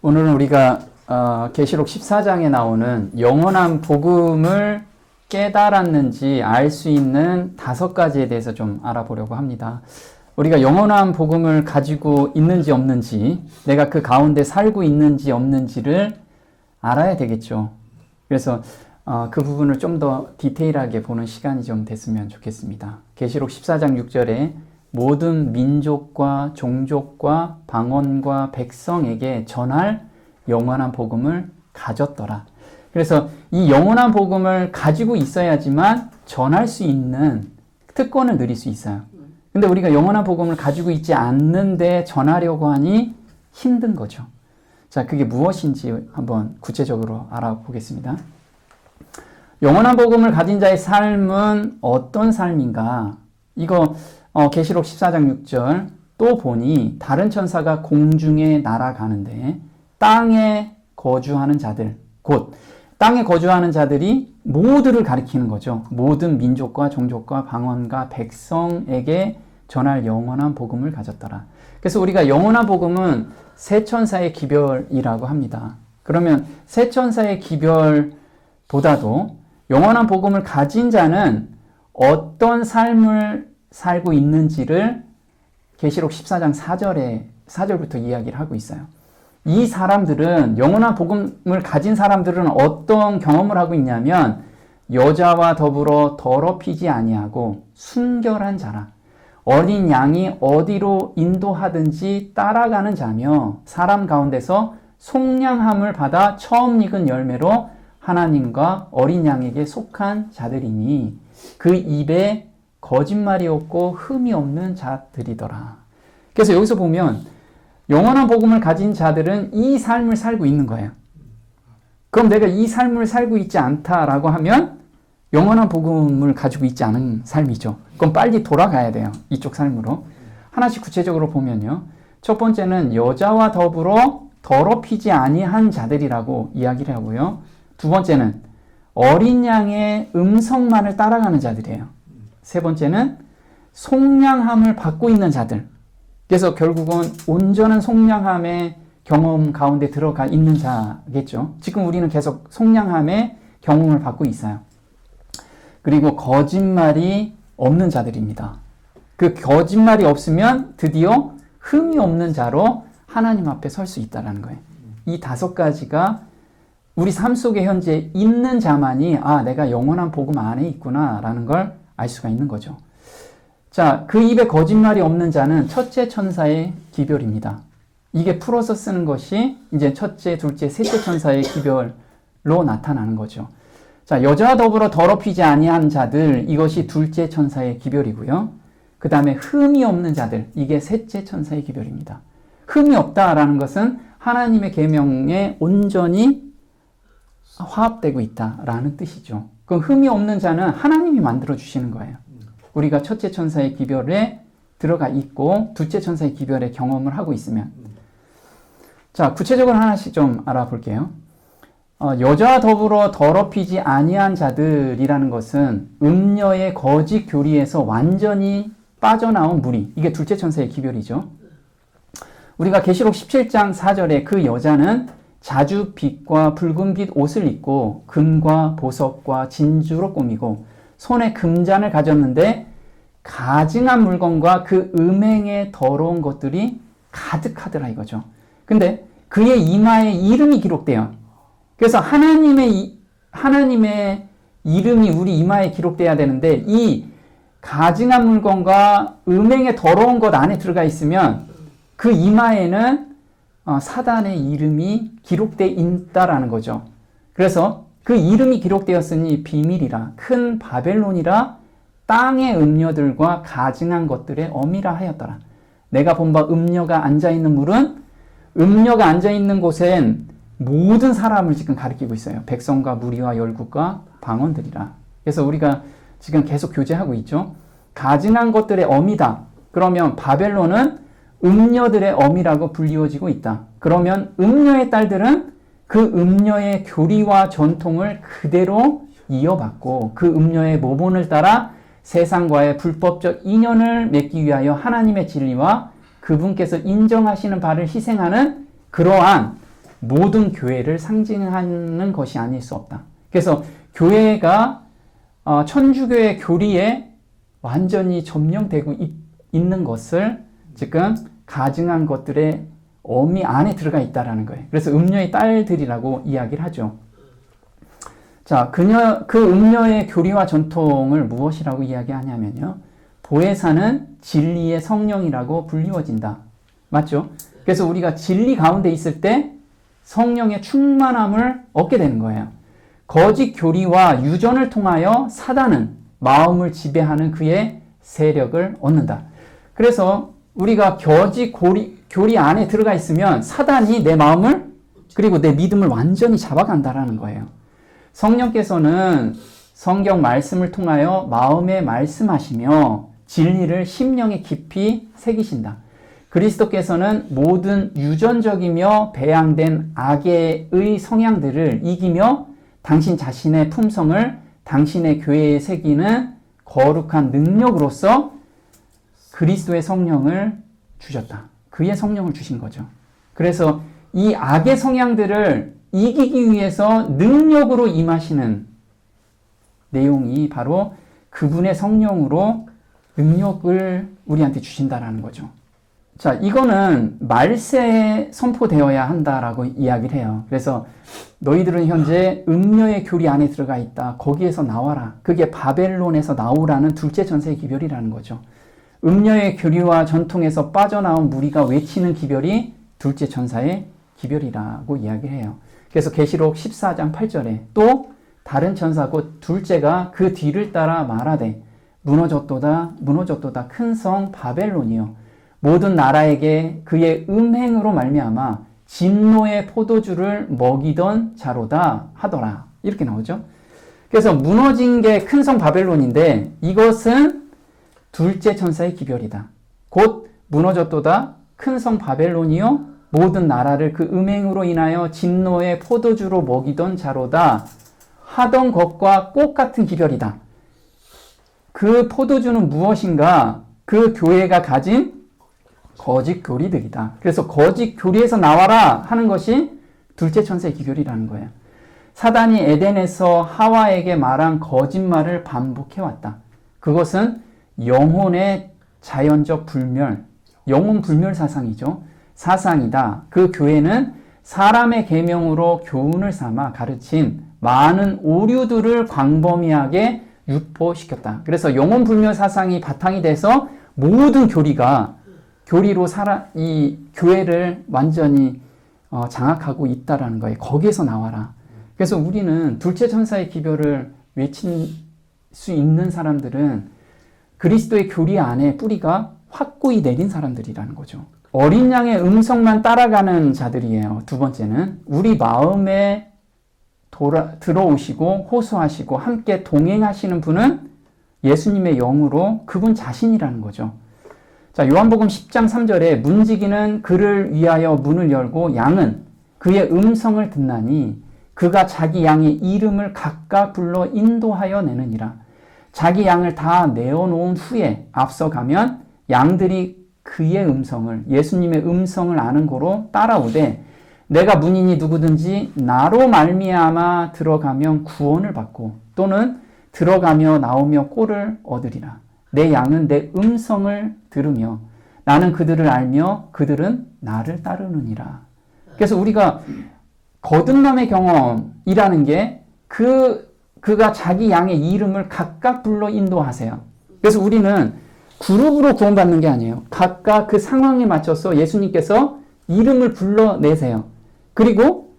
오늘은 우리가 계시록 14장에 나오는 영원한 복음을 깨달았는지 알 수 있는 5가지에 대해서 좀 알아보려고 합니다. 우리가 영원한 복음을 가지고 있는지 없는지, 내가 그 가운데 살고 있는지 없는지를 알아야 되겠죠. 그래서 그 부분을 좀 더 디테일하게 보는 시간이 좀 됐으면 좋겠습니다. 계시록 14장 6절에 모든 민족과 종족과 방언과 백성에게 전할 영원한 복음을 가졌더라. 그래서 이 영원한 복음을 가지고 있어야지만 전할 수 있는 특권을 누릴 수 있어요. 근데 우리가 영원한 복음을 가지고 있지 않는데 전하려고 하니 힘든 거죠. 자, 그게 무엇인지 한번 구체적으로 알아보겠습니다. 영원한 복음을 가진 자의 삶은 어떤 삶인가? 이거 계시록 14장 6절 또 보니 다른 천사가 공중에 날아가는데 땅에 거주하는 자들, 곧 땅에 거주하는 자들이 모두를 가리키는 거죠. 모든 민족과 종족과 방언과 백성에게 전할 영원한 복음을 가졌더라. 그래서 우리가 영원한 복음은 세 천사의 기별이라고 합니다. 그러면 세 천사의 기별보다도 영원한 복음을 가진 자는 어떤 삶을 살고 있는지를 계시록 14장 4절부터 이야기를 하고 있어요. 이 사람들은, 영원한 복음을 가진 사람들은 어떤 경험을 하고 있냐면 여자와 더불어 더럽히지 아니하고 순결한 자라. 어린 양이 어디로 인도하든지 따라가는 자며 사람 가운데서 속량함을 받아 처음 익은 열매로 하나님과 어린 양에게 속한 자들이니 그 입에 거짓말이 없고 흠이 없는 자들이더라. 그래서 여기서 보면 영원한 복음을 가진 자들은 이 삶을 살고 있는 거예요. 그럼 내가 이 삶을 살고 있지 않다라고 하면 영원한 복음을 가지고 있지 않은 삶이죠. 그럼 빨리 돌아가야 돼요. 이쪽 삶으로. 하나씩 구체적으로 보면요. 첫 번째는 여자와 더불어 더럽히지 아니한 자들이라고 이야기를 하고요. 두 번째는 어린 양의 음성만을 따라가는 자들이에요. 세 번째는 속량함을 받고 있는 자들. 그래서 결국은 온전한 속량함의 경험 가운데 들어가 있는 자겠죠. 지금 우리는 계속 속량함의 경험을 받고 있어요. 그리고 거짓말이 없는 자들입니다. 그 거짓말이 없으면 드디어 흠이 없는 자로 하나님 앞에 설 수 있다는 거예요. 이 5가지가 우리 삶 속에 현재 있는 자만이 내가 영원한 복음 안에 있구나 라는 걸 알 수가 있는 거죠. 자, 그 입에 거짓말이 없는 자는 첫째 천사의 기별입니다. 이게 풀어서 쓰는 것이 이제 첫째, 둘째, 셋째 천사의 기별로 나타나는 거죠. 자, 여자와 더불어 더럽히지 아니한 자들, 이것이 둘째 천사의 기별이고요. 그 다음에 흠이 없는 자들, 이게 셋째 천사의 기별입니다. 흠이 없다라는 것은 하나님의 계명에 온전히 화합되고 있다라는 뜻이죠. 그럼 흠이 없는 자는 하나님이 만들어주시는 거예요. 우리가 첫째 천사의 기별에 들어가 있고 둘째 천사의 기별의 경험을 하고 있으면. 자, 구체적으로 하나씩 좀 알아볼게요. 여자와 더불어 더럽히지 아니한 자들이라는 것은 음녀의 거짓 교리에서 완전히 빠져나온 무리. 이게 둘째 천사의 기별이죠. 우리가 계시록 17장 4절에 그 여자는 자주빛과 붉은빛 옷을 입고 금과 보석과 진주로 꾸미고 손에 금잔을 가졌는데 가증한 물건과 그 음행의 더러운 것들이 가득하더라 이거죠. 근데 그의 이마에 이름이 기록돼요. 그래서 하나님의 이름이 우리 이마에 기록돼야 되는데 이 가증한 물건과 음행의 더러운 것 안에 들어가 있으면 그 이마에는 사단의 이름이 기록되어 있다라는 거죠. 그래서 그 이름이 기록되었으니 비밀이라 큰 바벨론이라 땅의 음녀들과 가증한 것들의 어미라 하였더라. 내가 본 바 음녀가 앉아있는 물은 음녀가 앉아있는 곳엔 모든 사람을 지금 가리키고 있어요. 백성과 무리와 열국과 방언들이라. 그래서 우리가 지금 계속 교제하고 있죠. 가증한 것들의 어미다. 그러면 바벨론은 음녀들의 어미라고 불리워지고 있다. 그러면 음녀의 딸들은 그 음녀의 교리와 전통을 그대로 이어받고 그 음녀의 모본을 따라 세상과의 불법적 인연을 맺기 위하여 하나님의 진리와 그분께서 인정하시는 바를 희생하는 그러한 모든 교회를 상징하는 것이 아닐 수 없다. 그래서 교회가 천주교의 교리에 완전히 점령되고 있는 것을 지금 가증한 것들의 어미 안에 들어가 있다라는 거예요. 그래서 음녀의 딸들이라고 이야기를 하죠. 자, 그 음녀의 교리와 전통을 무엇이라고 이야기하냐면요. 보혜사는 진리의 성령이라고 불리워진다. 맞죠? 그래서 우리가 진리 가운데 있을 때 성령의 충만함을 얻게 되는 거예요. 거짓 교리와 유전을 통하여 사단은 마음을 지배하는 그의 세력을 얻는다. 그래서 우리가 거짓 교리 안에 들어가 있으면 사단이 내 마음을 그리고 내 믿음을 완전히 잡아간다라는 거예요. 성령께서는 성경 말씀을 통하여 마음에 말씀하시며 진리를 심령에 깊이 새기신다. 그리스도께서는 모든 유전적이며 배양된 악의 성향들을 이기며 당신 자신의 품성을 당신의 교회에 새기는 거룩한 능력으로서 그리스도의 성령을 주셨다. 그의 성령을 주신 거죠. 그래서 이 악의 성향들을 이기기 위해서 능력으로 임하시는 내용이 바로 그분의 성령으로 능력을 우리한테 주신다라는 거죠. 자, 이거는 말세에 선포되어야 한다라고 이야기를 해요. 그래서 너희들은 현재 음녀의 교리 안에 들어가 있다. 거기에서 나와라. 그게 바벨론에서 나오라는 둘째 천사의 기별이라는 거죠. 음녀의 교리와 전통에서 빠져나온 무리가 외치는 기별이 둘째 천사의 기별이라고 이야기해요. 그래서 계시록 14장 8절에 또 다른 천사 곧 둘째가 그 뒤를 따라 말하되 무너졌도다 무너졌도다 큰 성 바벨론이요 모든 나라에게 그의 음행으로 말미암아 진노의 포도주를 먹이던 자로다 하더라. 이렇게 나오죠. 그래서 무너진 게 큰 성 바벨론인데 이것은 둘째 천사의 기별이다. 곧 무너졌도다 큰 성 바벨론이요 모든 나라를 그 음행으로 인하여 진노의 포도주로 먹이던 자로다 하던 것과 똑같은 기별이다. 그 포도주는 무엇인가? 그 교회가 가진 거짓 교리들이다. 그래서 거짓 교리에서 나와라 하는 것이 둘째 천사의 기별이라는 거예요. 사단이 에덴에서 하와에게 말한 거짓말을 반복해왔다. 그것은 영혼의 자연적 불멸, 영혼 불멸 사상이다. 그 교회는 사람의 계명으로 교훈을 삼아 가르친 많은 오류들을 광범위하게 유포시켰다. 그래서 영혼 불멸 사상이 바탕이 돼서 모든 교리로 이 교회를 완전히 장악하고 있다라는 거예요. 거기에서 나와라. 그래서 우리는 둘째 천사의 기별을 외칠 수 있는 사람들은 그리스도의 교리 안에 뿌리가 확고히 내린 사람들이라는 거죠. 어린 양의 음성만 따라가는 자들이에요. 두 번째는 우리 마음에 들어오시고 호소하시고 함께 동행하시는 분은 예수님의 영으로 그분 자신이라는 거죠. 자, 요한복음 10장 3절에 문지기는 그를 위하여 문을 열고 양은 그의 음성을 듣나니 그가 자기 양의 이름을 각각 불러 인도하여 내느니라. 자기 양을 다 내어놓은 후에 앞서가면 양들이 그의 음성을 예수님의 음성을 아는 고로 따라오되 내가 문이니 누구든지 나로 말미암아 들어가면 구원을 받고 또는 들어가며 나오며 꼴을 얻으리라. 내 양은 내 음성을 들으며 나는 그들을 알며 그들은 나를 따르느니라. 그래서 우리가 거듭남의 경험이라는 게 그가 자기 양의 이름을 각각 불러 인도하세요. 그래서 우리는 그룹으로 구원받는 게 아니에요. 각각 그 상황에 맞춰서 예수님께서 이름을 불러내세요. 그리고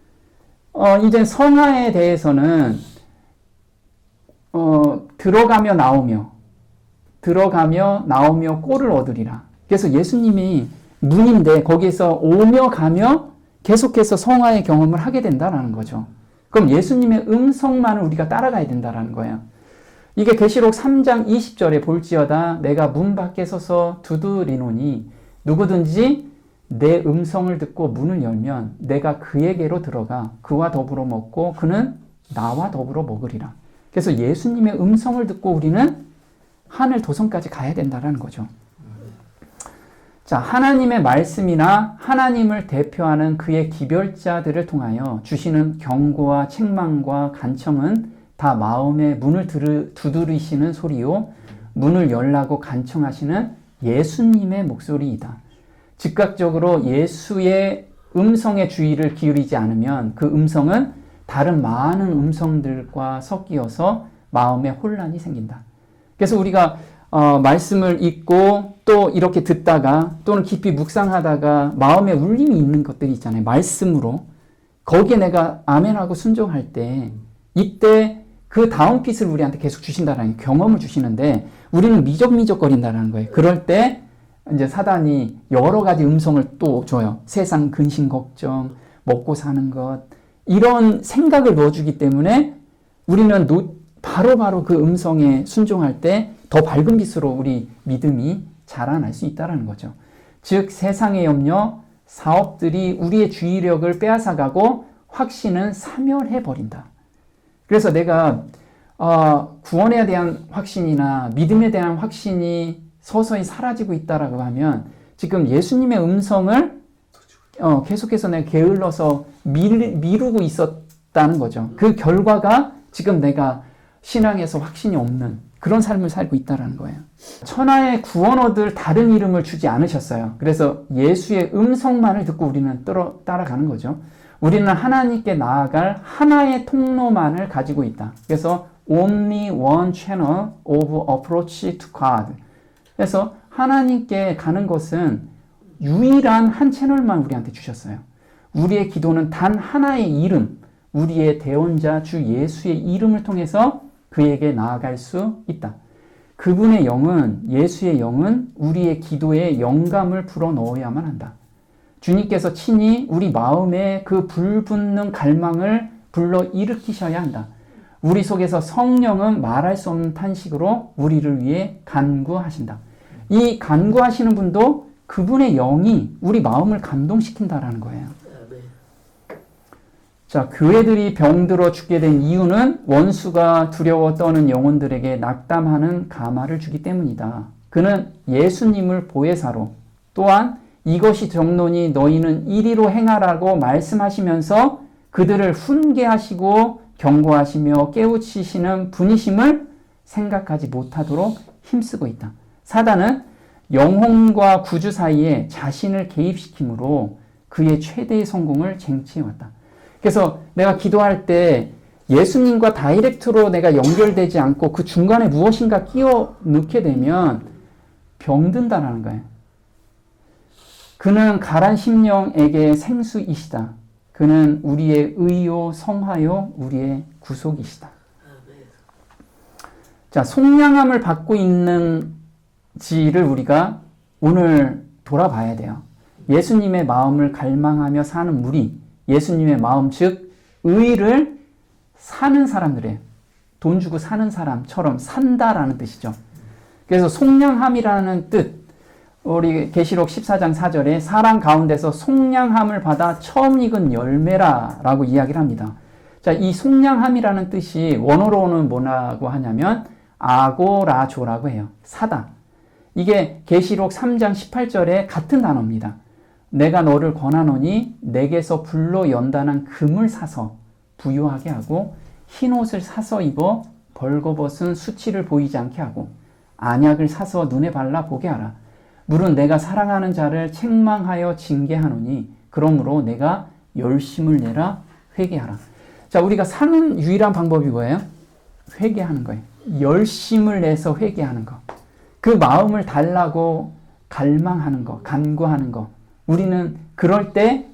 이제 성화에 대해서는 들어가며 나오며 꼴을 얻으리라. 그래서 예수님이 문인데 거기에서 오며 가며 계속해서 성화의 경험을 하게 된다라는 거죠. 그럼 예수님의 음성만을 우리가 따라가야 된다라는 거예요. 이게 계시록 3장 20절에 볼지어다 내가 문 밖에 서서 두드리노니 누구든지 내 음성을 듣고 문을 열면 내가 그에게로 들어가 그와 더불어 먹고 그는 나와 더불어 먹으리라. 그래서 예수님의 음성을 듣고 우리는 하늘 도성까지 가야 된다는 거죠. 자, 하나님의 말씀이나 하나님을 대표하는 그의 기별자들을 통하여 주시는 경고와 책망과 간청은 다 마음의 문을 두드리시는 소리요, 문을 열라고 간청하시는 예수님의 목소리이다. 즉각적으로 예수의 음성에 주의를 기울이지 않으면 그 음성은 다른 많은 음성들과 섞여서 마음에 혼란이 생긴다. 그래서 우리가 말씀을 읽고 또 이렇게 듣다가 또는 깊이 묵상하다가 마음에 울림이 있는 것들이 있잖아요. 말씀으로. 거기에 내가 아멘하고 순종할 때 이때 그 다음 핏을 우리한테 계속 주신다라는 경험을 주시는데 우리는 미적미적거린다는 거예요. 그럴 때 이제 사단이 여러 가지 음성을 또 줘요. 세상 근심 걱정, 먹고 사는 것 이런 생각을 넣어주기 때문에 우리는 바로바로 그 음성에 순종할 때 더 밝은 빛으로 우리 믿음이 자라날 수 있다는 거죠. 즉 세상의 염려, 사업들이 우리의 주의력을 빼앗아가고 확신은 사멸해버린다. 그래서 내가 구원에 대한 확신이나 믿음에 대한 확신이 서서히 사라지고 있다라고 하면 지금 예수님의 음성을 계속해서 내가 게을러서 미루고 있었다는 거죠. 그 결과가 지금 내가 신앙에서 확신이 없는 그런 삶을 살고 있다는 거예요. 천하의 구원 얻을 다른 이름을 주지 않으셨어요. 그래서 예수의 음성만을 듣고 우리는 따라가는 거죠. 우리는 하나님께 나아갈 하나의 통로만을 가지고 있다. 그래서 only one channel of approach to God. 그래서 하나님께 가는 것은 유일한 한 채널만 우리한테 주셨어요. 우리의 기도는 단 하나의 이름, 우리의 대원자 주 예수의 이름을 통해서 그에게 나아갈 수 있다. 그분의 영은, 예수의 영은 우리의 기도에 영감을 불어넣어야만 한다. 주님께서 친히 우리 마음에 그 불붙는 갈망을 불러 일으키셔야 한다. 우리 속에서 성령은 말할 수 없는 탄식으로 우리를 위해 간구하신다. 이 간구하시는 분도 그분의 영이 우리 마음을 감동시킨다라는 거예요. 자, 교회들이 병들어 죽게 된 이유는 원수가 두려워 떠는 영혼들에게 낙담하는 가마를 주기 때문이다. 그는 예수님을 보혜사로 또한 이것이 정론이 너희는 이리로 행하라고 말씀하시면서 그들을 훈계하시고 경고하시며 깨우치시는 분이심을 생각하지 못하도록 힘쓰고 있다. 사단은 영혼과 구주 사이에 자신을 개입시키므로 그의 최대의 성공을 쟁취해왔다. 그래서 내가 기도할 때 예수님과 다이렉트로 내가 연결되지 않고 그 중간에 무엇인가 끼워 넣게 되면 병든다라는 거예요. 그는 가란 심령에게 생수이시다. 그는 우리의 의요 성화요 우리의 구속이시다. 자, 속량함을 받고 있는지를 우리가 오늘 돌아봐야 돼요. 예수님의 마음을 갈망하며 사는 무리, 예수님의 마음 즉 의를 사는 사람들이에요. 돈 주고 사는 사람처럼 산다라는 뜻이죠. 그래서 속량함이라는 뜻, 우리 계시록 14장 4절에 사랑 가운데서 속량함을 받아 처음 익은 열매라라고 이야기를 합니다. 자, 이 속량함이라는 뜻이 원어로는 뭐라고 하냐면 아고라조라고 해요. 사다. 이게 계시록 3장 18절에 같은 단어입니다. 내가 너를 권하노니 내게서 불로 연단한 금을 사서 부유하게 하고 흰 옷을 사서 입어 벌거벗은 수치를 보이지 않게 하고 안약을 사서 눈에 발라 보게 하라. 물은 내가 사랑하는 자를 책망하여 징계하노니 그러므로 내가 열심을 내라 회개하라. 자, 우리가 사는 유일한 방법이 뭐예요? 회개하는 거예요. 열심을 내서 회개하는 거. 그 마음을 달라고 갈망하는 거, 간구하는 거. 우리는 그럴 때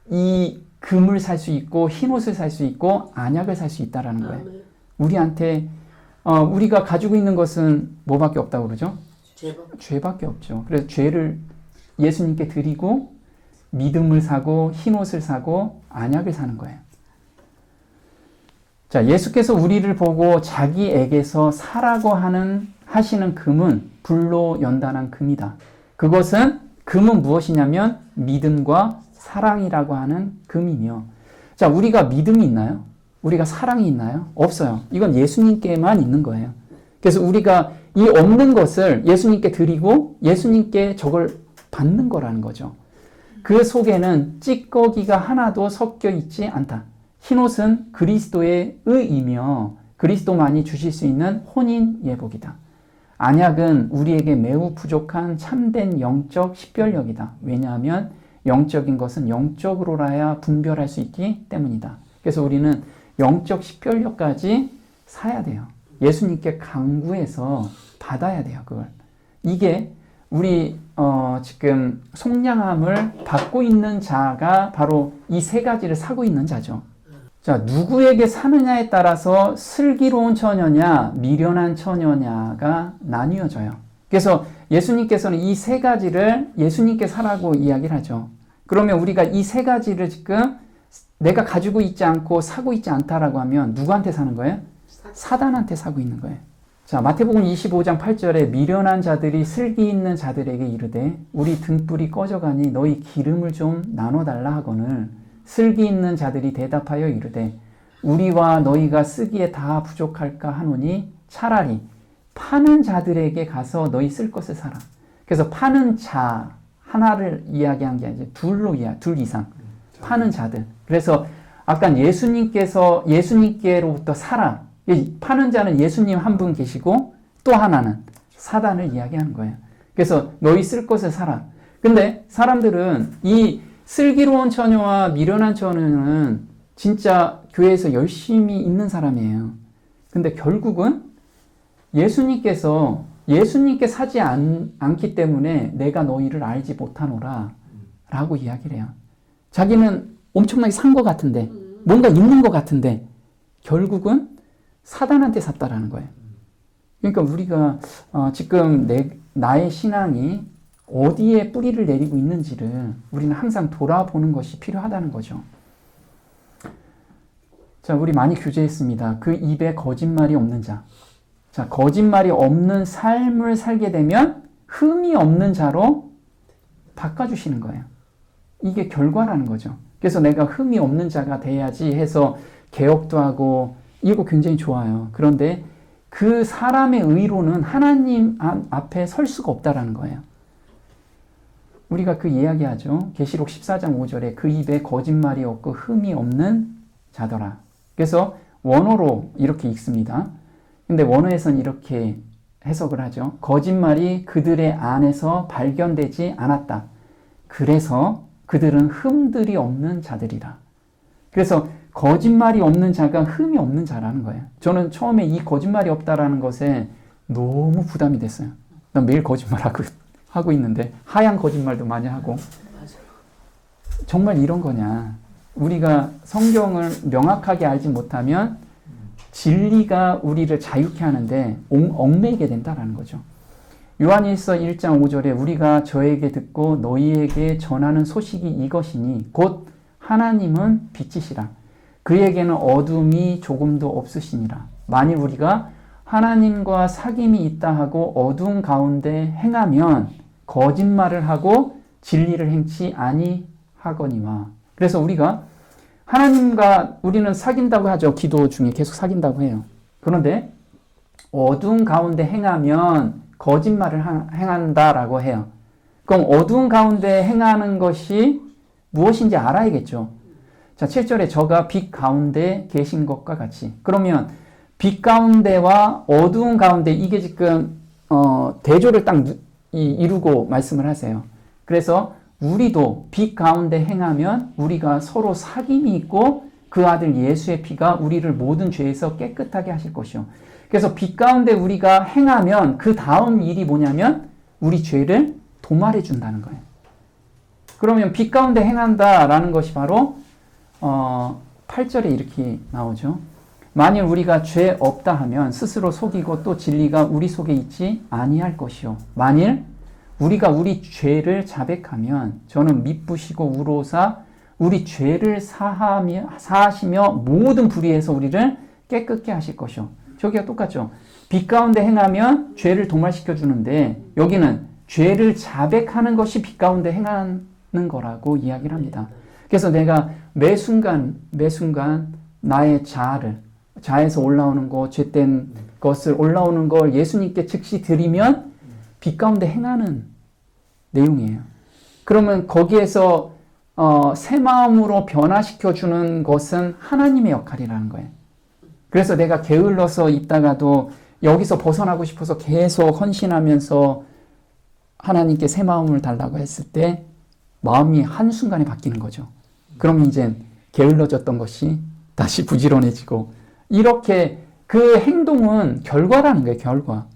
이 금을 살 수 있고 흰 옷을 살 수 있고 안약을 살 수 있다라는 거예요. 우리한테 우리가 가지고 있는 것은 뭐밖에 없다고 그러죠? 죄밖에 없죠. 그래서 죄를 예수님께 드리고 믿음을 사고 흰 옷을 사고 안약을 사는 거예요. 자, 예수께서 우리를 보고 자기에게서 사라고 하시는 금은 불로 연단한 금이다. 그것은 금은 무엇이냐면 믿음과 사랑이라고 하는 금이며, 자, 우리가 믿음이 있나요? 우리가 사랑이 있나요? 없어요. 이건 예수님께만 있는 거예요. 그래서 우리가 이 없는 것을 예수님께 드리고 예수님께 저걸 받는 거라는 거죠. 그 속에는 찌꺼기가 하나도 섞여 있지 않다. 흰옷은 그리스도의 의이며 그리스도만이 주실 수 있는 혼인 예복이다. 안약은 우리에게 매우 부족한 참된 영적 식별력이다. 왜냐하면 영적인 것은 영적으로라야 분별할 수 있기 때문이다. 그래서 우리는 영적 식별력까지 사야 돼요. 예수님께 강구해서 받아야 돼요. 그걸. 이게 우리 지금 속량함을 받고 있는 자가 바로 이 세 가지를 사고 있는 자죠. 자, 누구에게 사느냐에 따라서 슬기로운 처녀냐, 미련한 처녀냐가 나뉘어져요. 그래서 예수님께서는 이 세 가지를 예수님께 사라고 이야기를 하죠. 그러면 우리가 이 세 가지를 지금 내가 가지고 있지 않고 사고 있지 않다라고 하면 누구한테 사는 거예요? 사단한테 사고 있는 거예요. 자, 마태복음 25장 8절에 미련한 자들이 슬기 있는 자들에게 이르되 우리 등불이 꺼져가니 너희 기름을 좀 나눠달라 하거늘 슬기 있는 자들이 대답하여 이르되 우리와 너희가 쓰기에 다 부족할까 하노니 차라리 파는 자들에게 가서 너희 쓸 것을 사라. 그래서 파는 자 하나를 이야기한 게 아니라 둘 이상 파는 자들. 그래서 아까 예수님께로부터 사라. 파는 자는 예수님 한 분 계시고 또 하나는 사단을 이야기하는 거예요. 그래서 너희 쓸 것을 사라. 근데 사람들은 이 슬기로운 처녀와 미련한 처녀는 진짜 교회에서 열심히 있는 사람이에요. 근데 결국은 예수님께 사지 않기 때문에 내가 너희를 알지 못하노라 라고 이야기를 해요. 자기는 엄청나게 산 것 같은데 뭔가 있는 것 같은데 결국은 사단한테 샀다라는 거예요. 그러니까 우리가 지금 나의 신앙이 어디에 뿌리를 내리고 있는지를 우리는 항상 돌아보는 것이 필요하다는 거죠. 자, 우리 많이 교제했습니다. 그 입에 거짓말이 없는 자. 자, 거짓말이 없는 삶을 살게 되면 흠이 없는 자로 바꿔주시는 거예요. 이게 결과라는 거죠. 그래서 내가 흠이 없는 자가 돼야지 해서 개혁도 하고 이거 굉장히 좋아요. 그런데 그 사람의 의로는 하나님 앞에 설 수가 없다라는 거예요. 우리가 그 이야기하죠. 계시록 14장 5절에 그 입에 거짓말이 없고 흠이 없는 자더라. 그래서 원어로 이렇게 읽습니다. 근데 원어에서는 이렇게 해석을 하죠. 거짓말이 그들의 안에서 발견되지 않았다. 그래서 그들은 흠들이 없는 자들이라. 그래서 거짓말이 없는 자가 흠이 없는 자라는 거예요. 저는 처음에 이 거짓말이 없다라는 것에 너무 부담이 됐어요. 난 매일 거짓말하고 있는데 하얀 거짓말도 많이 하고 정말 이런 거냐. 우리가 성경을 명확하게 알지 못하면 진리가 우리를 자유케 하는데 얽매이게 된다라는 거죠. 요한일서 1장 5절에 우리가 저에게 듣고 너희에게 전하는 소식이 이것이니 곧 하나님은 빛이시라. 그에게는 어둠이 조금도 없으시니라. 만일 우리가 하나님과 사귐이 있다 하고 어둠 가운데 행하면 거짓말을 하고 진리를 행치 아니하거니와. 그래서 우리가 하나님과 우리는 사귄다고 하죠. 기도 중에 계속 사귄다고 해요. 그런데 어둠 가운데 행하면 거짓말을 행한다라고 해요. 그럼 어둠 가운데 행하는 것이 무엇인지 알아야겠죠. 자, 7절에 저가 빛 가운데 계신 것과 같이. 그러면 빛 가운데와 어두운 가운데 이게 지금 대조를 딱 이루고 말씀을 하세요. 그래서 우리도 빛 가운데 행하면 우리가 서로 사귐이 있고 그 아들 예수의 피가 우리를 모든 죄에서 깨끗하게 하실 것이요. 그래서 빛 가운데 우리가 행하면 그 다음 일이 뭐냐면 우리 죄를 도말해 준다는 거예요. 그러면 빛 가운데 행한다라는 것이 바로 8절에 이렇게 나오죠. 만일 우리가 죄 없다 하면 스스로 속이고 또 진리가 우리 속에 있지 아니할 것이요. 만일 우리가 우리 죄를 자백하면 저는 미쁘시고 우로사 우리 죄를 사하시며 모든 불의에서 우리를 깨끗게 하실 것이요. 저기가 똑같죠. 빛 가운데 행하면 죄를 도말시켜 주는데 여기는 죄를 자백하는 것이 빛 가운데 행하는 거라고 이야기를 합니다. 그래서 내가 매 순간 나의 자에서 올라오는 것, 죄된 것을 올라오는 걸 예수님께 즉시 드리면 빛 가운데 행하는 내용이에요. 그러면 거기에서 새 마음으로 변화시켜 주는 것은 하나님의 역할이라는 거예요. 그래서 내가 게을러서 있다가도 여기서 벗어나고 싶어서 계속 헌신하면서 하나님께 새 마음을 달라고 했을 때 마음이 한순간에 바뀌는 거죠. 그럼 이제 게을러졌던 것이 다시 부지런해지고, 이렇게 그 행동은 결과라는 거예요, 결과.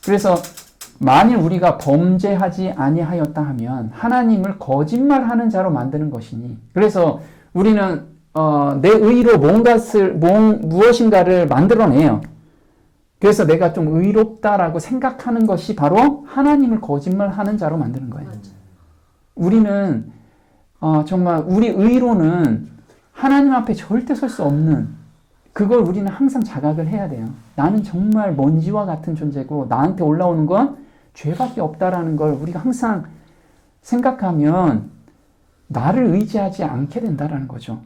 그래서 만일 우리가 범죄하지 아니하였다 하면 하나님을 거짓말하는 자로 만드는 것이니, 그래서 우리는 내 의로 무엇인가를 만들어내요. 그래서 내가 좀 의롭다라고 생각하는 것이 바로 하나님을 거짓말하는 자로 만드는 거예요. 우리는 정말 우리 의로는 하나님 앞에 절대 설 수 없는, 그걸 우리는 항상 자각을 해야 돼요. 나는 정말 먼지와 같은 존재고 나한테 올라오는 건 죄밖에 없다라는 걸 우리가 항상 생각하면 나를 의지하지 않게 된다라는 거죠.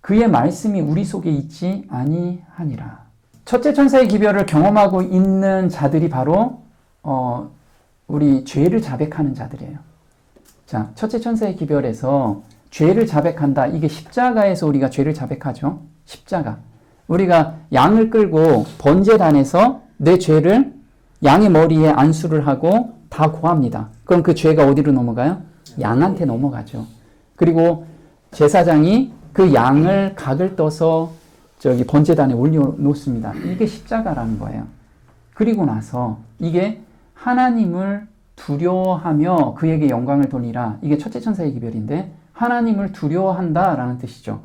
그의 말씀이 우리 속에 있지 아니하니라. 첫째 천사의 기별을 경험하고 있는 자들이 바로 우리 죄를 자백하는 자들이에요. 자, 첫째 천사의 기별에서 죄를 자백한다. 이게 십자가에서 우리가 죄를 자백하죠. 십자가. 우리가 양을 끌고 번제단에서 내 죄를 양의 머리에 안수를 하고 다 고합니다. 그럼 그 죄가 어디로 넘어가요? 양한테 넘어가죠. 그리고 제사장이 그 양을 각을 떠서 저기 번제단에 올려놓습니다. 이게 십자가라는 거예요. 그리고 나서 이게 하나님을 두려워하며 그에게 영광을 돌리라. 이게 첫째 천사의 기별인데, 하나님을 두려워한다라는 뜻이죠.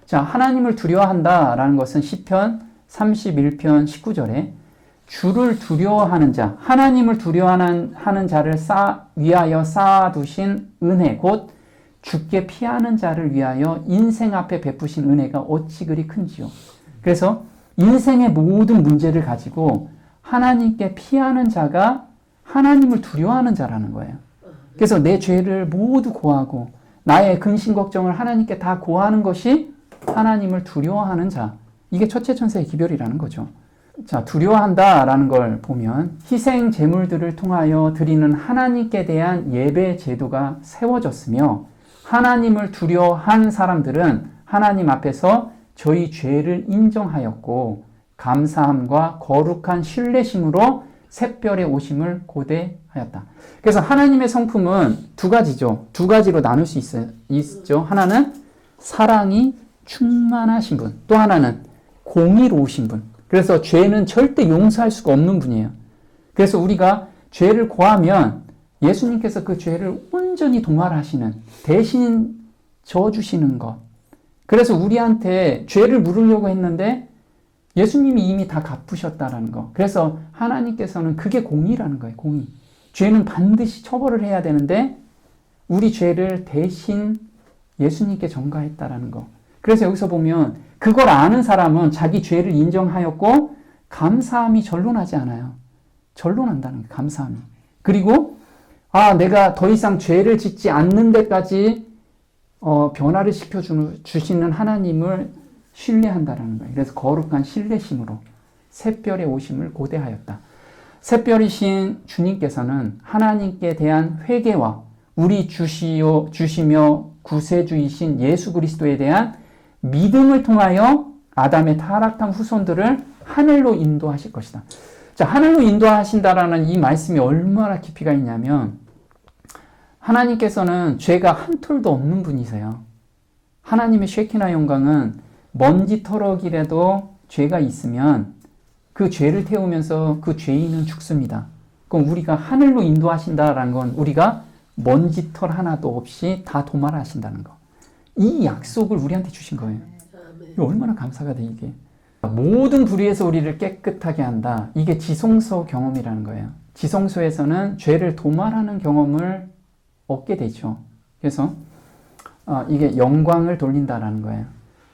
자, 하나님을 두려워한다라는 것은 시편 31편 19절에 주를 두려워하는 자, 하나님을 두려워하는 자를 위하여 쌓아두신 은혜, 곧 주께 피하는 자를 위하여 인생 앞에 베푸신 은혜가 어찌 그리 큰지요. 그래서 인생의 모든 문제를 가지고 하나님께 피하는 자가 하나님을 두려워하는 자라는 거예요. 그래서 내 죄를 모두 고하고 나의 근심 걱정을 하나님께 다 고하는 것이 하나님을 두려워하는 자. 이게 첫째 천사의 기별이라는 거죠. 자, 두려워한다라는 걸 보면 희생 제물들을 통하여 드리는 하나님께 대한 예배 제도가 세워졌으며, 하나님을 두려워한 사람들은 하나님 앞에서 저희 죄를 인정하였고 감사함과 거룩한 신뢰심으로 샛별의 오심을 고대하였다. 그래서 하나님의 성품은 두 가지죠. 두 가지로 나눌 수 있죠. 하나는 사랑이 충만하신 분, 또 하나는 공의로우신 분. 그래서 죄는 절대 용서할 수가 없는 분이에요. 그래서 우리가 죄를 고하면 예수님께서 그 죄를 온전히 도말하시는, 대신 져주시는 것. 그래서 우리한테 죄를 물으려고 했는데 예수님이 이미 다 갚으셨다라는 거. 그래서 하나님께서는 그게 공의라는 거예요. 공의. 죄는 반드시 처벌을 해야 되는데 우리 죄를 대신 예수님께 전가했다라는 거. 그래서 여기서 보면 그걸 아는 사람은 자기 죄를 인정하였고 감사함이 절로나지 않아요. 절로난다는 거예요. 감사함이. 그리고 내가 더 이상 죄를 짓지 않는 데까지 변화를 시켜주시는 하나님을 신뢰한다라는 거예요. 그래서 거룩한 신뢰심으로 샛별의 오심을 고대하였다. 샛별이신 주님께서는 하나님께 대한 회개와 우리 주시며 구세주이신 예수 그리스도에 대한 믿음을 통하여 아담의 타락한 후손들을 하늘로 인도하실 것이다. 자, 하늘로 인도하신다라는 이 말씀이 얼마나 깊이가 있냐면, 하나님께서는 죄가 한 톨도 없는 분이세요. 하나님의 쉐키나 영광은 먼지터럭이라도 죄가 있으면 그 죄를 태우면서 그 죄인은 죽습니다. 그럼 우리가 하늘로 인도하신다라는 건 우리가 먼지털 하나도 없이 다 도말하신다는 거. 이 약속을 우리한테 주신 거예요. 이게 얼마나 감사가 돼, 이게. 모든 불의에서 우리를 깨끗하게 한다. 이게 지성소 경험이라는 거예요. 지성소에서는 죄를 도말하는 경험을 얻게 되죠. 그래서 이게 영광을 돌린다라는 거예요.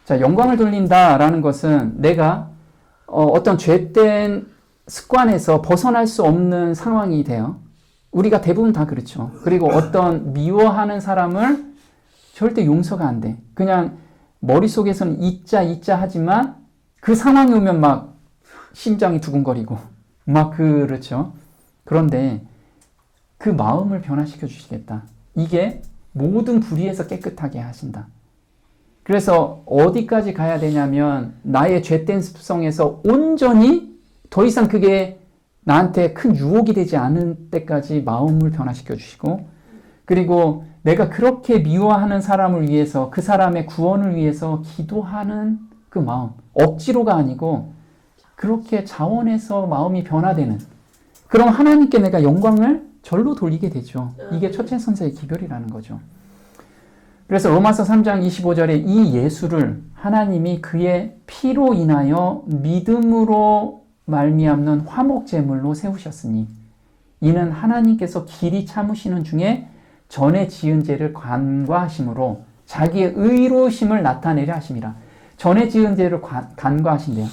자, 영광을 돌린다라는 것은 내가 어떤 죄된 습관에서 벗어날 수 없는 상황이 돼요. 우리가 대부분 다 그렇죠. 그리고 어떤 미워하는 사람을 절대 용서가 안 돼. 그냥 머릿속에서는 잊자 하지만 그 상황이 오면 막 심장이 두근거리고 막 그렇죠. 그런데 그 마음을 변화시켜 주시겠다. 이게 모든 불의에서 깨끗하게 하신다. 그래서 어디까지 가야 되냐면 나의 죄된 습성에서 온전히 더 이상 그게 나한테 큰 유혹이 되지 않을 때까지 마음을 변화시켜 주시고, 그리고 내가 그렇게 미워하는 사람을 위해서 그 사람의 구원을 위해서 기도하는 그 마음, 억지로가 아니고 그렇게 자원해서 마음이 변화되는, 그럼 하나님께 내가 영광을 절로 돌리게 되죠. 이게 첫째 선서의 기별이라는 거죠. 그래서 로마서 3장 25절에 이 예수를 하나님이 그의 피로 인하여 믿음으로 말미암는 화목제물로 세우셨으니 이는 하나님께서 길이 참으시는 중에 전에 지은 죄를 간과하심으로 자기의 의로우심을 나타내려 하심이라. 전에 지은 죄를 간과하신대요.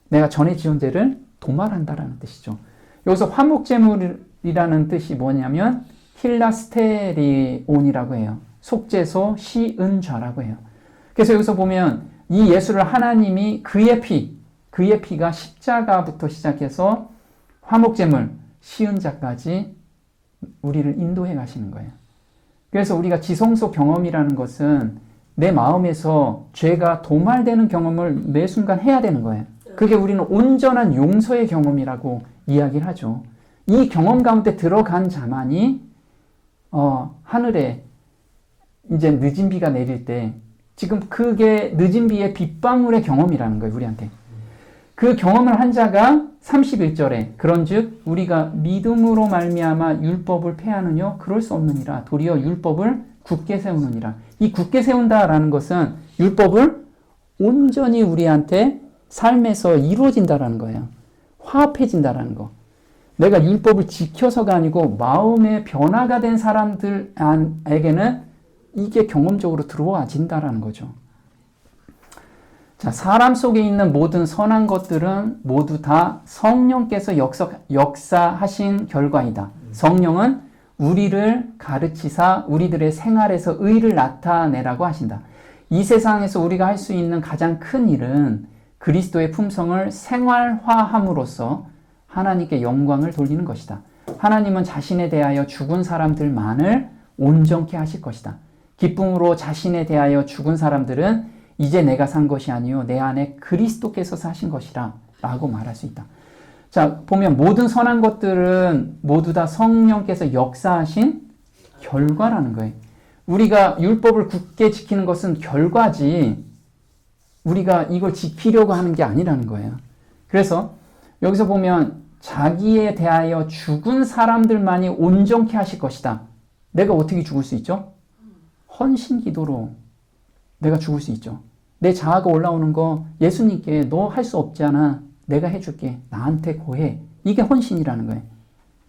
내가 전에 지은 죄를 도말한다라는 뜻이죠. 여기서 화목제물이라는 뜻이 뭐냐면 힐라스테리온이라고 해요. 속죄소 시은좌라고 해요. 그래서 여기서 보면 이 예수를 하나님이 그의 피가 십자가부터 시작해서 화목제물, 시은자까지 우리를 인도해 가시는 거예요. 그래서 우리가 지성소 경험이라는 것은 내 마음에서 죄가 도말되는 경험을 매 순간 해야 되는 거예요. 그게 우리는 온전한 용서의 경험이라고 이야기를 하죠. 이 경험 가운데 들어간 자만이 하늘에 이제 늦은 비가 내릴 때 지금 그게 늦은 비의 빗방울의 경험이라는 거예요. 우리한테. 그 경험을 한 자가 31절에 그런즉 우리가 믿음으로 말미암아 율법을 폐하느냐 그럴 수 없느니라. 도리어 율법을 굳게 세우느니라. 이 굳게 세운다라는 것은 율법을 온전히 우리한테 삶에서 이루어진다라는 거예요. 화합해진다라는 거. 내가 율법을 지켜서가 아니고 마음의 변화가 된 사람들에게는 이게 경험적으로 들어와진다라는 거죠. 자, 사람 속에 있는 모든 선한 것들은 모두 다 성령께서 역사하신 결과이다. 성령은 우리를 가르치사 우리들의 생활에서 의를 나타내라고 하신다. 이 세상에서 우리가 할 수 있는 가장 큰 일은 그리스도의 품성을 생활화함으로써 하나님께 영광을 돌리는 것이다. 하나님은 자신에 대하여 죽은 사람들만을 온전케 하실 것이다. 기쁨으로 자신에 대하여 죽은 사람들은 이제 내가 산 것이 아니요 내 안에 그리스도께서 사신 것이라 라고 말할 수 있다. 자, 보면 모든 선한 것들은 모두 다 성령께서 역사하신 결과라는 거예요. 우리가 율법을 굳게 지키는 것은 결과지 우리가 이걸 지키려고 하는 게 아니라는 거예요. 그래서 여기서 보면 자기에 대하여 죽은 사람들만이 온전케 하실 것이다. 내가 어떻게 죽을 수 있죠? 헌신 기도로 내가 죽을 수 있죠. 내 자아가 올라오는 거 예수님께 너 할 수 없잖아. 내가 해줄게. 나한테 고해. 이게 헌신이라는 거예요.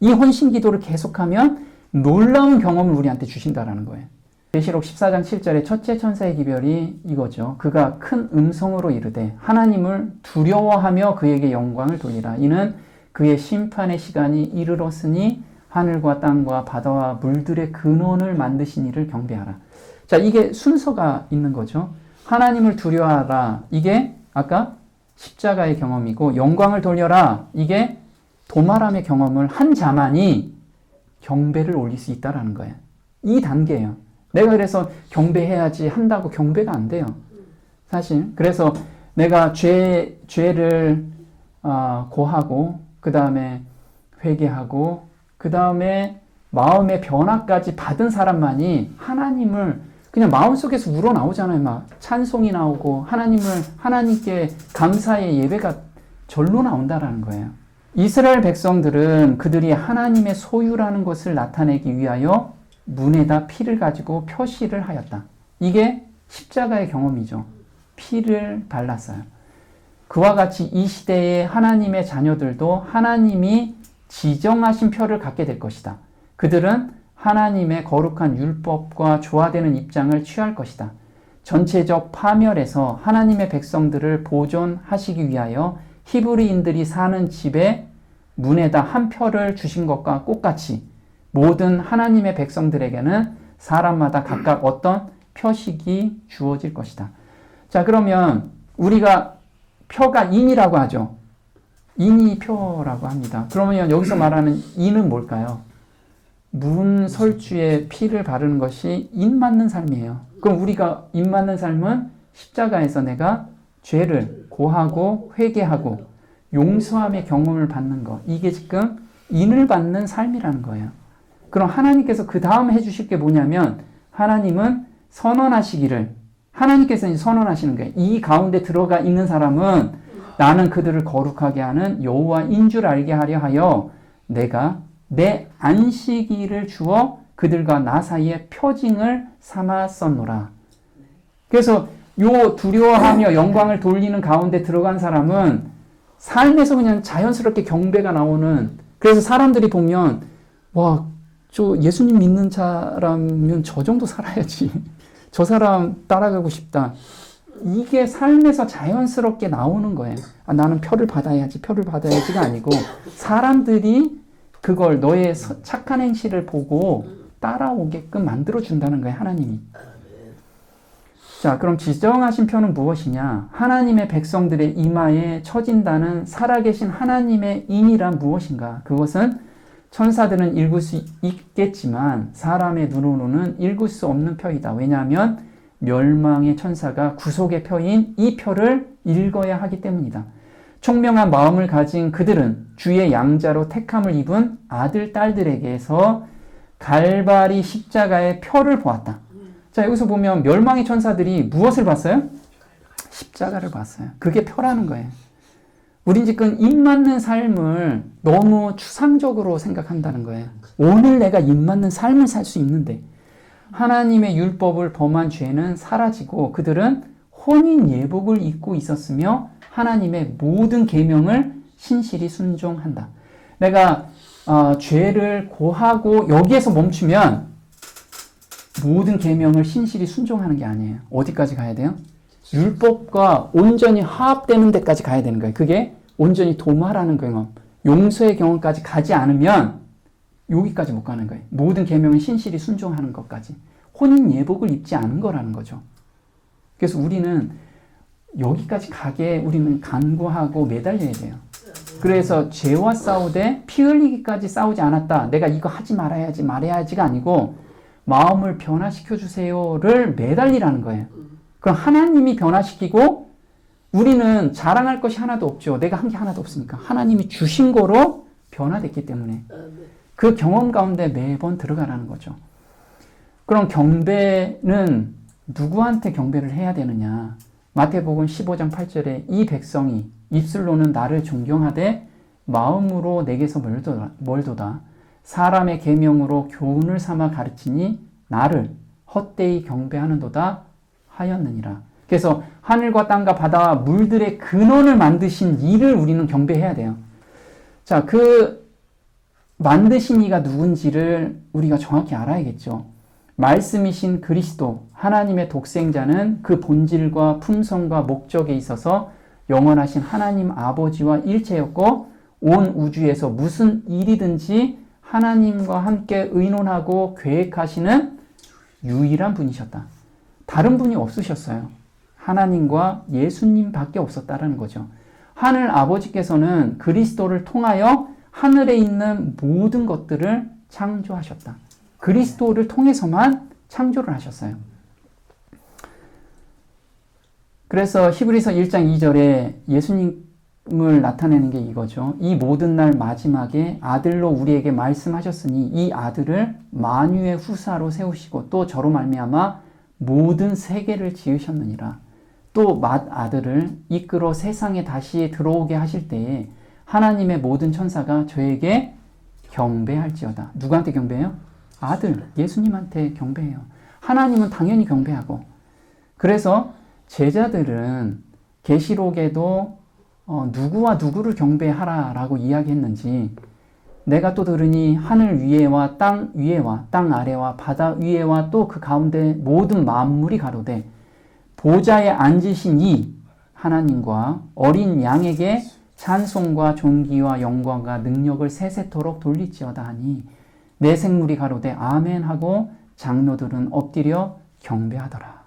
이 헌신 기도를 계속하면 놀라운 경험을 우리한테 주신다라는 거예요. 계시록 14장 7절에 첫째 천사의 기별이 이거죠. 그가 큰 음성으로 이르되 하나님을 두려워하며 그에게 영광을 돌리라. 이는 그의 심판의 시간이 이르렀으니 하늘과 땅과 바다와 물들의 근원을 만드신 이를 경배하라. 자, 이게 순서가 있는 거죠. 하나님을 두려워하라. 이게 아까 십자가의 경험이고 영광을 돌려라. 이게 도말함의 경험을 한 자만이 경배를 올릴 수 있다라는 거예요. 이 단계예요. 내가 그래서 경배해야지 한다고 경배가 안 돼요. 사실. 그래서 내가 죄를 고하고 그 다음에 회개하고 그 다음에 마음의 변화까지 받은 사람만이 하나님을 그냥 마음속에서 우러나오잖아요. 막 찬송이 나오고 하나님께 감사의 예배가 절로 나온다라는 거예요. 이스라엘 백성들은 그들이 하나님의 소유라는 것을 나타내기 위하여 문에다 피를 가지고 표시를 하였다. 이게 십자가의 경험이죠. 피를 발랐어요. 그와 같이 이 시대의 하나님의 자녀들도 하나님이 지정하신 표를 갖게 될 것이다. 그들은 하나님의 거룩한 율법과 조화되는 입장을 취할 것이다. 전체적 파멸에서 하나님의 백성들을 보존하시기 위하여 히브리인들이 사는 집에 문에다 한 표를 주신 것과 똑같이 모든 하나님의 백성들에게는 사람마다 각각 어떤 표식이 주어질 것이다. 자, 그러면 우리가 표가 인이라고 하죠. 인이 표라고 합니다. 그러면 여기서 말하는 인은 뭘까요? 문설주에 피를 바르는 것이 인 맞는 삶이에요. 그럼 우리가 인 맞는 삶은 십자가에서 내가 죄를 고하고 회개하고 용서함의 경험을 받는 것. 이게 지금 인을 받는 삶이라는 거예요. 그럼 하나님께서 그 다음 해주실 게 뭐냐면 하나님은 선언하시기를 하나님께서 선언하시는 거예요. 이 가운데 들어가 있는 사람은 나는 그들을 거룩하게 하는 여호와인 줄 알게 하려 하여 내가 내 안식일을 주어 그들과 나 사이에 표징을 삼았었노라. 그래서 요 두려워하며 영광을 돌리는 가운데 들어간 사람은 삶에서 그냥 자연스럽게 경배가 나오는, 그래서 사람들이 보면 와, 저 예수님 믿는 사람이면 저 정도 살아야지. 저 사람 따라가고 싶다. 이게 삶에서 자연스럽게 나오는 거예요. 아, 나는 표를 받아야지가 아니고 사람들이 그걸 너의 착한 행실을 보고 따라오게끔 만들어준다는 거예요, 하나님이. 자, 그럼 지정하신 표는 무엇이냐? 하나님의 백성들의 이마에 쳐진다는 살아계신 하나님의 인이란 무엇인가? 그것은 천사들은 읽을 수 있겠지만 사람의 눈으로는 읽을 수 없는 표이다. 왜냐하면 멸망의 천사가 구속의 표인 이 표를 읽어야 하기 때문이다. 총명한 마음을 가진 그들은 주의 양자로 택함을 입은 아들, 딸들에게서 갈바리 십자가의 표를 보았다. 자, 여기서 보면 멸망의 천사들이 무엇을 봤어요? 십자가를 봤어요. 그게 표라는 거예요. 우린 지금 입 맞는 삶을 너무 추상적으로 생각한다는 거예요. 오늘 내가 입 맞는 삶을 살 수 있는데 하나님의 율법을 범한 죄는 사라지고 그들은 혼인 예복을 입고 있었으며 하나님의 모든 계명을 신실히 순종한다. 내가 죄를 고하고 여기에서 멈추면 모든 계명을 신실히 순종하는 게 아니에요. 어디까지 가야 돼요? 율법과 온전히 화합되는 데까지 가야 되는 거예요. 그게 온전히 도말하는 경험, 용서의 경험까지 가지 않으면 여기까지 못 가는 거예요. 모든 계명을 신실히 순종하는 것까지. 혼인 예복을 입지 않은 거라는 거죠. 그래서 우리는 여기까지 가게 우리는 간구하고 매달려야 돼요. 그래서 죄와 싸우되 피 흘리기까지 싸우지 않았다. 내가 이거 하지 말아야지가 아니고 마음을 변화시켜 주세요를 매달리라는 거예요. 그럼 하나님이 변화시키고 우리는 자랑할 것이 하나도 없죠. 내가 한 게 하나도 없으니까. 하나님이 주신 거로 변화됐기 때문에 그 경험 가운데 매번 들어가라는 거죠. 그럼 경배는 누구한테 경배를 해야 되느냐? 마태복음 15장 8절에 이 백성이 입술로는 나를 존경하되 마음으로 내게서 멀도다. 사람의 계명으로 교훈을 삼아 가르치니 나를 헛되이 경배하는도다 하였느니라. 그래서 하늘과 땅과 바다와 물들의 근원을 만드신 이를 우리는 경배해야 돼요. 자, 그 만드신 이가 누군지를 우리가 정확히 알아야겠죠. 말씀이신 그리스도, 하나님의 독생자는 그 본질과 품성과 목적에 있어서 영원하신 하나님 아버지와 일체였고 온 우주에서 무슨 일이든지 하나님과 함께 의논하고 계획하시는 유일한 분이셨다. 다른 분이 없으셨어요. 하나님과 예수님밖에 없었다라는 거죠. 하늘 아버지께서는 그리스도를 통하여 하늘에 있는 모든 것들을 창조하셨다. 그리스도를 통해서만 창조를 하셨어요. 그래서 히브리서 1장 2절에 예수님을 나타내는 게 이거죠. 이 모든 날 마지막에 아들로 우리에게 말씀하셨으니 이 아들을 만유의 후사로 세우시고 또 저로 말미암아 모든 세계를 지으셨느니라. 또 맏아들을 이끌어 세상에 다시 들어오게 하실 때에 하나님의 모든 천사가 저에게 경배할지어다. 누구한테 경배해요? 아들, 예수님한테 경배해요. 하나님은 당연히 경배하고. 그래서 제자들은 계시록에도 누구와 누구를 경배하라라고 이야기했는지 내가 또 들으니 하늘 위에와 땅 위에와 땅 아래와 바다 위에와 또 그 가운데 모든 만물이 가로되 보좌에 앉으신 이 하나님과 어린 양에게 찬송과 존귀와 영광과 능력을 세세토록 돌릴지어다 하니 내 생물이 가로되 아멘 하고 장로들은 엎드려 경배하더라.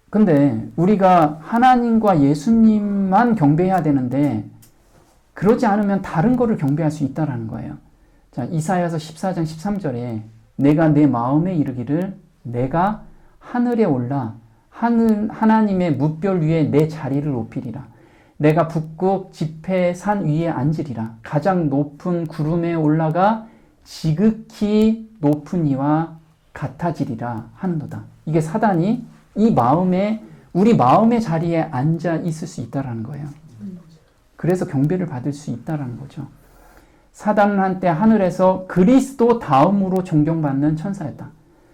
근데 우리가 하나님과 예수님만 경배해야 되는데 그러지 않으면 다른 거를 경배할 수 있다라는 거예요. 자, 이사야서 14장 13절에 내가 내 마음에 이르기를 내가 하늘에 올라 하나님의 뭇별 위에 내 자리를 높이리라. 내가 북극 지폐 산 위에 앉으리라. 가장 높은 구름에 올라가 지극히 높은 이와 같아지리라 하는도다. 이게 사단이 이 마음에 우리 마음의 자리에 앉아 있을 수 있다라는 거예요. 그래서 경배를 받을 수 있다라는 거죠. 사단은 한때 하늘에서 그리스도 다음으로 존경받는 천사였다.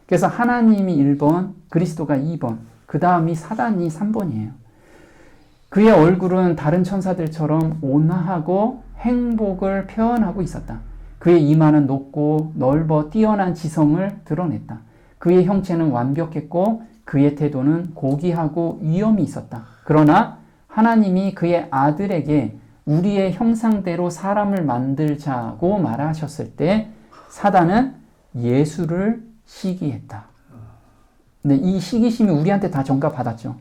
그래서 하나님이 1번, 그리스도가 2번, 그 다음이 사단이 3번이에요. 그의 얼굴은 다른 천사들처럼 온화하고 행복을 표현하고 있었다. 그의 이마는 높고 넓어 뛰어난 지성을 드러냈다. 그의 형체는 완벽했고 그의 태도는 고귀하고 위엄이 있었다. 그러나 하나님이 그의 아들에게 우리의 형상대로 사람을 만들자고 말하셨을 때 사단은 예수를 시기했다. 근데 이 시기심이 우리한테 다 전가받았죠.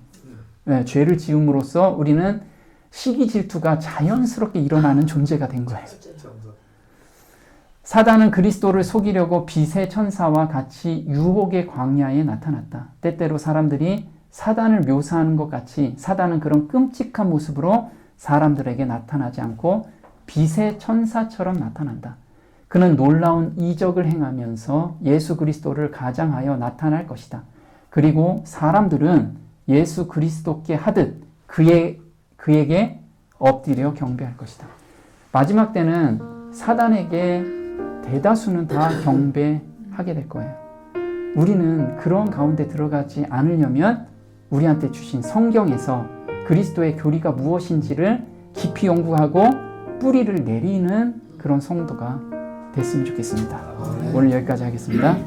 네, 죄를 지음으로써 우리는 시기 질투가 자연스럽게 일어나는 존재가 된 거예요. 사단은 그리스도를 속이려고 빛의 천사와 같이 유혹의 광야에 나타났다. 때때로 사람들이 사단을 묘사하는 것 같이 사단은 그런 끔찍한 모습으로 사람들에게 나타나지 않고 빛의 천사처럼 나타난다. 그는 놀라운 이적을 행하면서 예수 그리스도를 가장하여 나타날 것이다. 그리고 사람들은 예수 그리스도께 하듯 그에게 엎드려 경배할 것이다. 마지막 때는 사단에게 대다수는 다 경배하게 될 거예요. 우리는 그런 가운데 들어가지 않으려면 우리한테 주신 성경에서 그리스도의 교리가 무엇인지를 깊이 연구하고 뿌리를 내리는 그런 성도가 됐으면 좋겠습니다. 오늘 여기까지 하겠습니다.